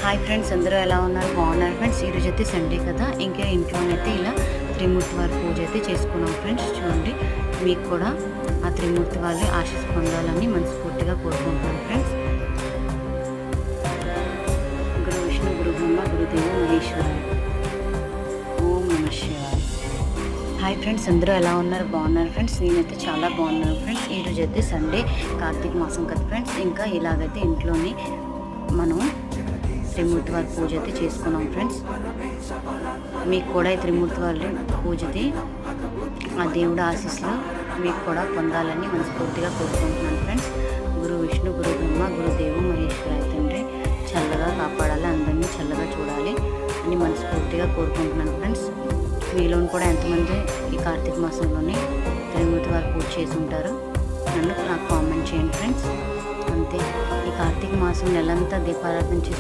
Hi friends, అందరూ ఎలా ఉన్నారు? బాగున్నారు ఫ్రెండ్స్. ఈరోజు అయితే సండే కదా, ఇంకా ఇంట్లోనైతే ఇలా త్రిమూర్తి వారి పూజ అయితే చేసుకున్నాం ఫ్రెండ్స్. చూడండి, మీకు కూడా ఆ త్రిమూర్తి వారి ఆశీస్ పొందాలని మనస్ఫూర్తిగా కోరుకుంటున్నాను ఫ్రెండ్స్. గురు విష్ణు, గురు బ్రహ్మ, గురుదేవ మహేశ్వరాయ. ఓం నమః శివాయ. హాయ్ ఫ్రెండ్స్, అందరూ ఎలా ఉన్నారు? బాగున్నారు ఫ్రెండ్స్. నేనైతే చాలా బాగున్నాను ఫ్రెండ్స్. ఈరోజు అయితే సండే, కార్తీక మాసం కదా ఫ్రెండ్స్. ఇంకా ఇలాగైతే ఇంట్లోని మనం త్రిమూర్తి వారి పూజ అయితే చేసుకున్నాం ఫ్రెండ్స్. మీకు కూడా ఈ త్రిమూర్తి వారి పూజది ఆ దేవుడు ఆశీస్సులు మీకు కూడా పొందాలని మనస్ఫూర్తిగా కోరుకుంటున్నాను ఫ్రెండ్స్. గురు విష్ణు, గురు బ్రహ్మ, గురుదేవ మహేశ్వరాయ తండ్రి చల్లగా కాపాడాలి, అందరినీ చల్లగా చూడాలి అని మనస్ఫూర్తిగా కోరుకుంటున్నాను ఫ్రెండ్స్. మీలోని కూడా ఎంతమంది ఈ కార్తీక మాసంలోనే త్రిమూర్తి వారి పూజ చేసి ఉంటారో నాకు కామెంట్ చేయండి ఫ్రెండ్స్. అంతే, ఈ కార్తీక మాసం నెలంతా దీపారాధన చేసి